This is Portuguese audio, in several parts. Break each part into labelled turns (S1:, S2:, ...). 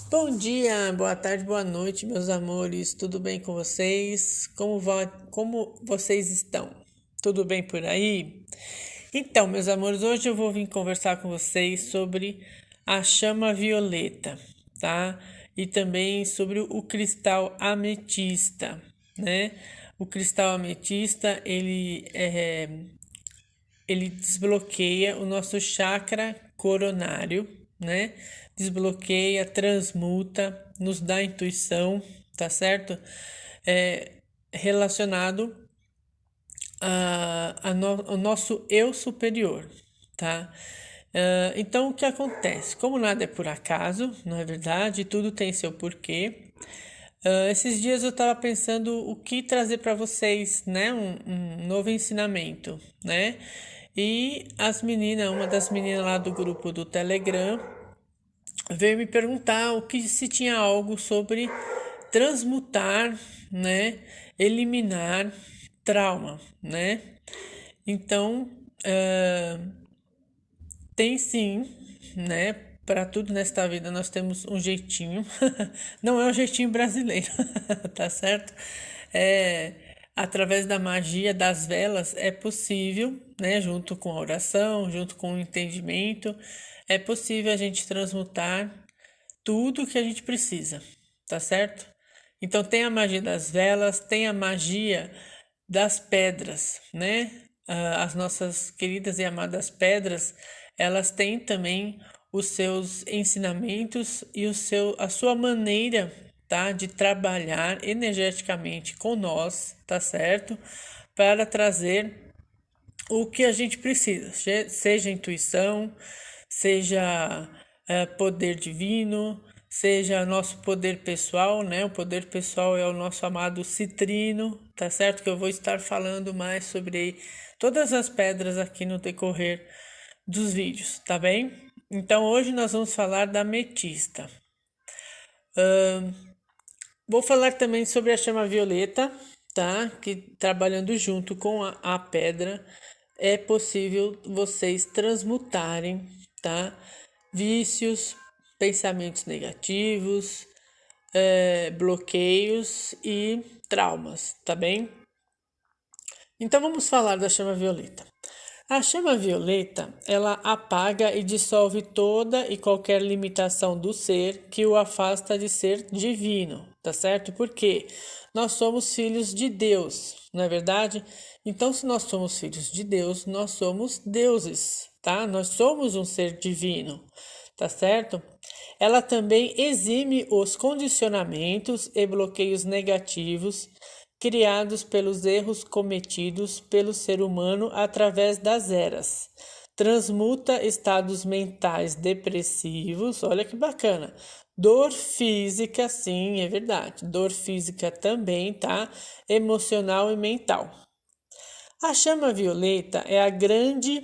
S1: Bom dia, boa tarde, boa noite, meus amores. Tudo bem com vocês? Como vocês estão? Tudo bem por aí? Então, meus amores, hoje eu vou vir conversar com vocês sobre a chama violeta, tá? E também sobre o cristal ametista, né? O cristal ametista, ele desbloqueia o nosso chakra coronário, né? Desbloqueia, transmuta, nos dá intuição, tá certo? É relacionado ao nosso eu superior, tá? Então, o que acontece? Como nada é por acaso, não é verdade? Tudo tem seu porquê. Esses dias eu estava pensando o que trazer para vocês, né? Um novo ensinamento, né? E uma das meninas lá do grupo do Telegram, veio me perguntar o que se tinha algo sobre transmutar, né? Eliminar trauma, né? Então, tem sim, né? Para tudo nesta vida nós temos um jeitinho. Não é um jeitinho brasileiro, tá certo? É, através da magia das velas é possível, né? Junto com a oração, junto com o entendimento, é possível a gente transmutar tudo que a gente precisa, tá certo? Então tem a magia das velas, tem a magia das pedras, né? As nossas queridas e amadas pedras, elas têm também os seus ensinamentos e a sua maneira, tá, de trabalhar energeticamente com nós, tá certo? Para trazer o que a gente precisa, seja intuição, seja poder divino, seja nosso poder pessoal, né? O poder pessoal é o nosso amado citrino, tá certo? Que eu vou estar falando mais sobre todas as pedras aqui no decorrer dos vídeos, tá bem? Então hoje nós vamos falar da ametista. Vou falar também sobre a chama violeta, tá? Que trabalhando junto com a pedra é possível vocês transmutarem, tá? Vícios, pensamentos negativos, bloqueios e traumas, tá bem? Então vamos falar da chama violeta. A chama violeta, ela apaga e dissolve toda e qualquer limitação do ser que o afasta de ser divino, tá certo? Porque nós somos filhos de Deus, não é verdade? Então, se nós somos filhos de Deus, nós somos deuses, tá? Nós somos um ser divino, tá certo? Ela também exime os condicionamentos e bloqueios negativos criados pelos erros cometidos pelo ser humano através das eras. Transmuta estados mentais depressivos, olha que bacana. Dor física, sim, é verdade. Dor física também, tá? Emocional e mental. A chama violeta é a grande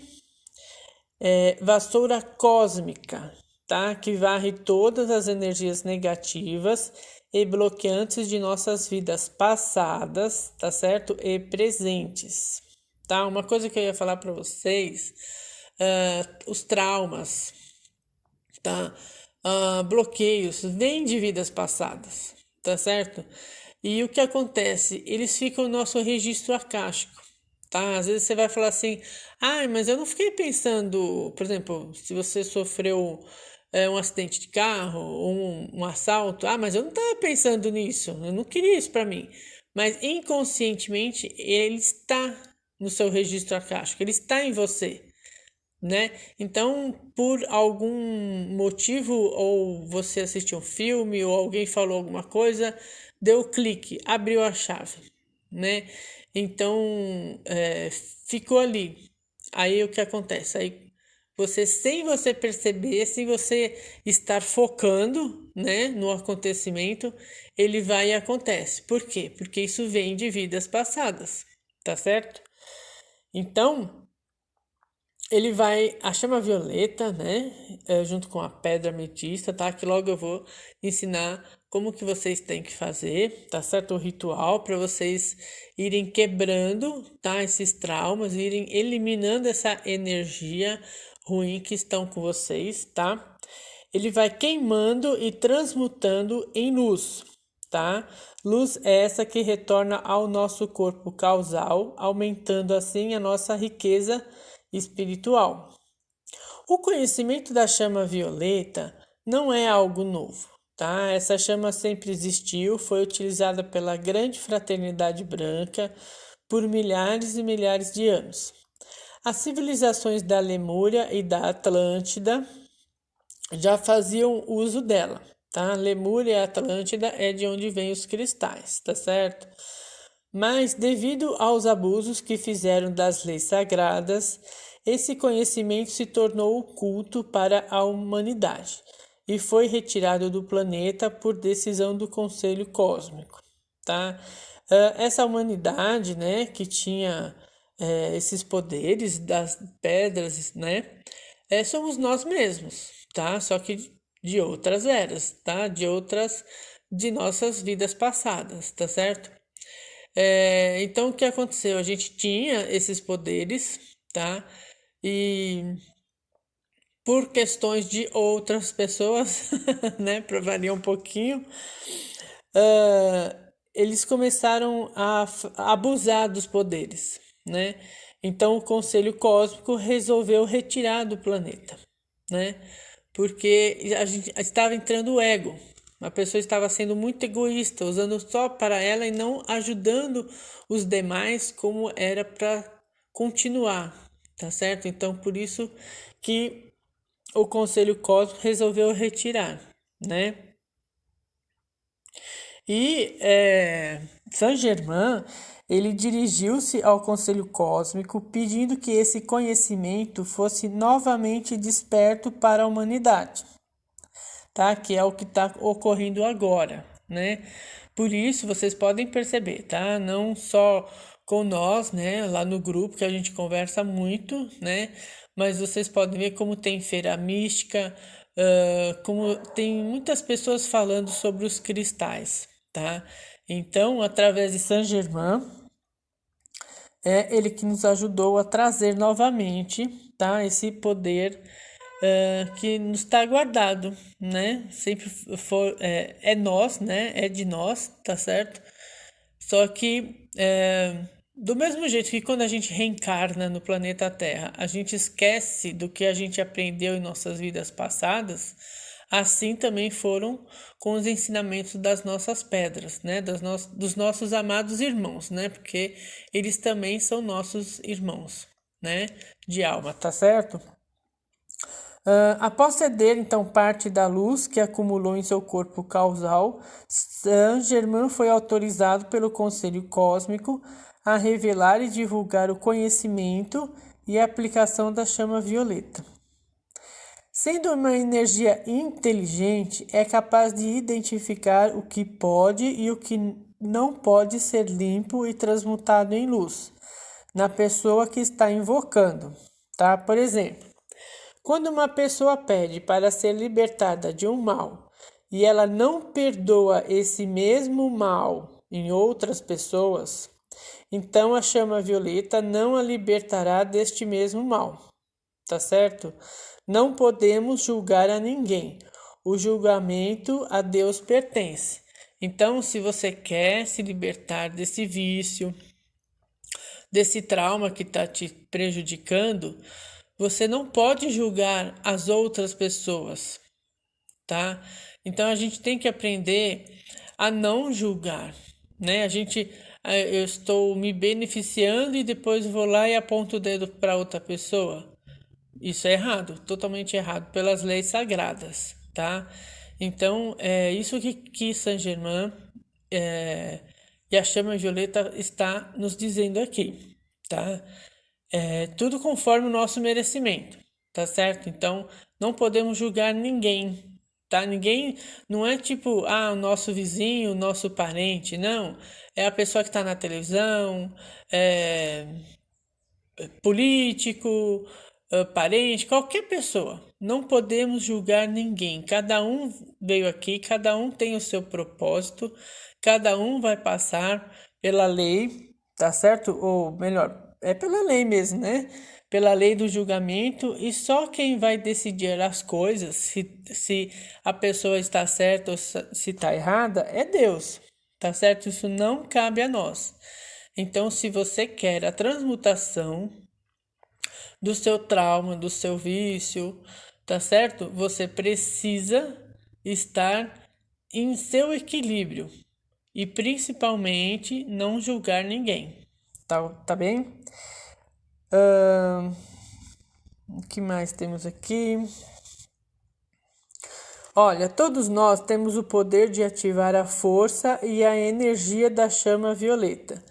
S1: vassoura cósmica, tá? Que varre todas as energias negativas e bloqueantes de nossas vidas passadas, tá certo? E presentes, tá? Uma coisa que eu ia falar para vocês, os traumas, tá? Bloqueios vêm de vidas passadas, tá certo? E o que acontece? Eles ficam no nosso registro akáshico, tá? Às vezes você vai falar assim, mas eu não fiquei pensando, por exemplo, se você sofreu um acidente de carro ou um assalto, mas eu não estava pensando nisso, eu não queria isso para mim. Mas inconscientemente ele está no seu registro akáshico, ele está em você, né? Então, por algum motivo, ou você assistiu um filme, ou alguém falou alguma coisa, deu clique, abriu a chave, né? Então, ficou ali. Aí o que acontece? Aí você, sem você perceber, sem você estar focando, né, no acontecimento, ele vai e acontece. Por quê? Porque isso vem de vidas passadas, tá certo? Então, a chama violeta, né, junto com a pedra ametista, tá? Que logo eu vou ensinar como que vocês têm que fazer, tá certo? O ritual para vocês irem quebrando, tá? Esses traumas, irem eliminando essa energia ruim que estão com vocês, tá? ele vai queimando e transmutando em luz, tá? Luz é essa que retorna ao nosso corpo causal, aumentando assim a nossa riqueza espiritual. O conhecimento da chama violeta não é algo novo, tá? Essa chama sempre existiu, foi utilizada pela grande fraternidade branca por milhares e milhares de anos. As civilizações da Lemúria e da Atlântida já faziam uso dela, tá? Lemúria e Atlântida é de onde vêm os cristais, tá certo? Mas devido aos abusos que fizeram das leis sagradas, esse conhecimento se tornou oculto para a humanidade e foi retirado do planeta por decisão do Conselho Cósmico, tá? Essa humanidade, né, que tinha esses poderes das pedras, né, somos nós mesmos, tá? Só que de outras eras, tá? De nossas vidas passadas, tá certo? Então, o que aconteceu? A gente tinha esses poderes, tá? E por questões de outras pessoas, né? Para variar um pouquinho, eles começaram a abusar dos poderes, né? Então, o Conselho Cósmico resolveu retirar do planeta, né? Porque a gente estava entrando o ego. A pessoa estava sendo muito egoísta, usando só para ela e não ajudando os demais como era para continuar, tá certo? Então, por isso que o Conselho Cósmico resolveu retirar, né? E Saint-Germain, ele dirigiu-se ao Conselho Cósmico pedindo que esse conhecimento fosse novamente desperto para a humanidade, tá? Que é o que está ocorrendo agora, né? Por isso, vocês podem perceber, tá? Não só com nós, né? Lá no grupo que a gente conversa muito, né? Mas vocês podem ver como tem feira mística, como tem muitas pessoas falando sobre os cristais, tá? Então, através de Saint-Germain, é ele que nos ajudou a trazer novamente, tá? Esse poder que nos está guardado, né? Sempre for, é nós, né? É de nós, tá certo? Só que do mesmo jeito que quando a gente reencarna no planeta Terra, a gente esquece do que a gente aprendeu em nossas vidas passadas, assim também foram com os ensinamentos das nossas pedras, né? Dos nossos amados irmãos, né? Porque eles também são nossos irmãos, né? De alma, tá certo? Após ceder então parte da luz que acumulou em seu corpo causal, Saint-Germain foi autorizado pelo Conselho Cósmico a revelar e divulgar o conhecimento e a aplicação da chama violeta. Sendo uma energia inteligente, é capaz de identificar o que pode e o que não pode ser limpo e transmutado em luz na pessoa que está invocando, tá? Por exemplo, quando uma pessoa pede para ser libertada de um mal e ela não perdoa esse mesmo mal em outras pessoas, então a chama violeta não a libertará deste mesmo mal, tá certo? Não podemos julgar a ninguém. O julgamento a Deus pertence. Então, se você quer se libertar desse vício, desse trauma que está te prejudicando, você não pode julgar as outras pessoas, tá? Então a gente tem que aprender a não julgar, né? Eu estou me beneficiando e depois vou lá e aponto o dedo para outra pessoa. Isso é errado, totalmente errado pelas leis sagradas, tá? Então é isso que Saint-Germain e a chama violeta está nos dizendo aqui, tá? Tudo conforme o nosso merecimento, tá certo? Então, não podemos julgar ninguém, tá? Ninguém não é tipo, o nosso vizinho, o nosso parente, não. É a pessoa que está na televisão, político, parente, qualquer pessoa. Não podemos julgar ninguém. Cada um veio aqui, cada um tem o seu propósito, cada um vai passar pela lei, tá certo? Ou melhor, é pela lei mesmo, né? pela lei do julgamento, e só quem vai decidir as coisas, se a pessoa está certa ou se está errada, é Deus, tá certo? Isso não cabe a nós. Então, se você quer a transmutação do seu trauma, do seu vício, tá certo? Você precisa estar em seu equilíbrio e principalmente não julgar ninguém, tá bem? O que mais temos aqui? Olha, todos nós temos o poder de ativar a força e a energia da chama violeta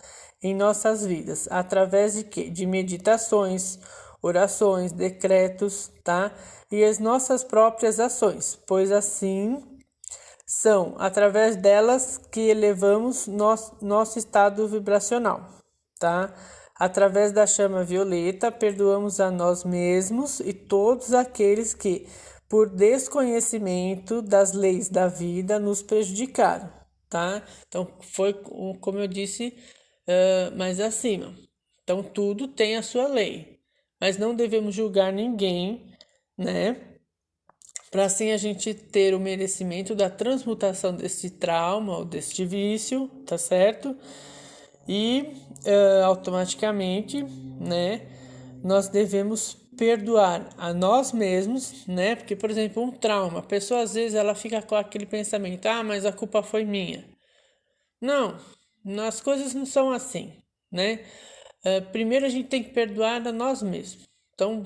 S1: em nossas vidas, através de quê? De meditações, orações, decretos, tá? E as nossas próprias ações, pois assim são através delas que elevamos nosso estado vibracional, tá? Através da chama violeta, perdoamos a nós mesmos e todos aqueles que, por desconhecimento das leis da vida, nos prejudicaram, tá? Então, foi como eu disse mais acima. Então, tudo tem a sua lei, mas não devemos julgar ninguém, né? Para assim a gente ter o merecimento da transmutação desse trauma ou deste vício, tá certo? E automaticamente, né, nós devemos perdoar a nós mesmos, né? Porque, por exemplo, um trauma, a pessoa às vezes ela fica com aquele pensamento: ah, mas a culpa foi minha. Não, as coisas não são assim, né? Primeiro a gente tem que perdoar a nós mesmos. Então,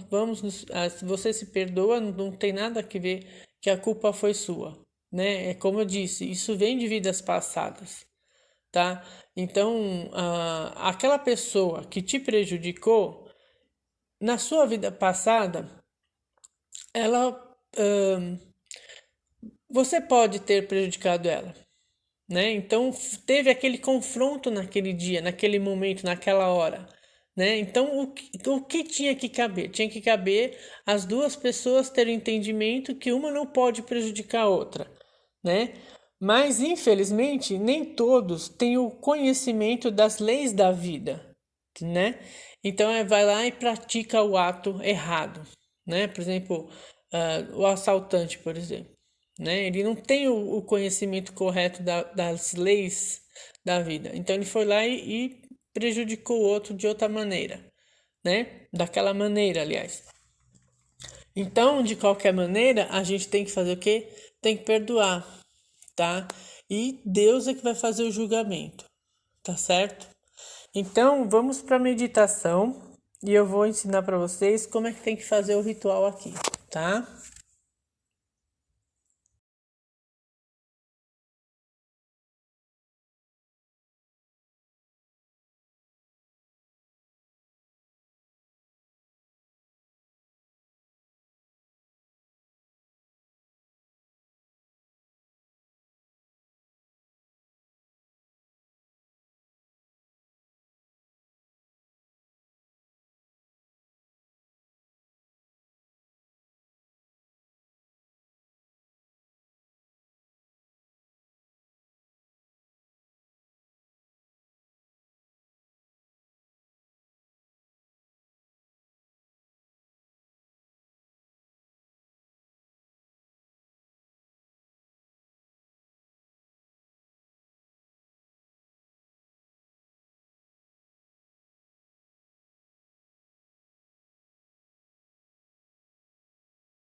S1: se você se perdoa, não tem nada a ver que a culpa foi sua, né? É como eu disse, isso vem de vidas passadas, tá? Então, aquela pessoa que te prejudicou, na sua vida passada, ela, você pode ter prejudicado ela, né? Então, teve aquele confronto naquele dia, naquele momento, naquela hora, né? Então, o que tinha que caber? Tinha que caber as duas pessoas terem entendimento que uma não pode prejudicar a outra, né? Mas, infelizmente, nem todos têm o conhecimento das leis da vida, né? Então, vai lá e pratica o ato errado, né? Por exemplo, o assaltante, por exemplo, né? Ele não tem o conhecimento correto das leis da vida. Então, ele foi lá e prejudicou o outro de outra maneira, né? Daquela maneira, aliás. Então, de qualquer maneira, a gente tem que fazer o quê? Tem que perdoar, tá? E Deus é que vai fazer o julgamento, tá certo? Então, vamos para a meditação e eu vou ensinar para vocês como é que tem que fazer o ritual aqui, tá?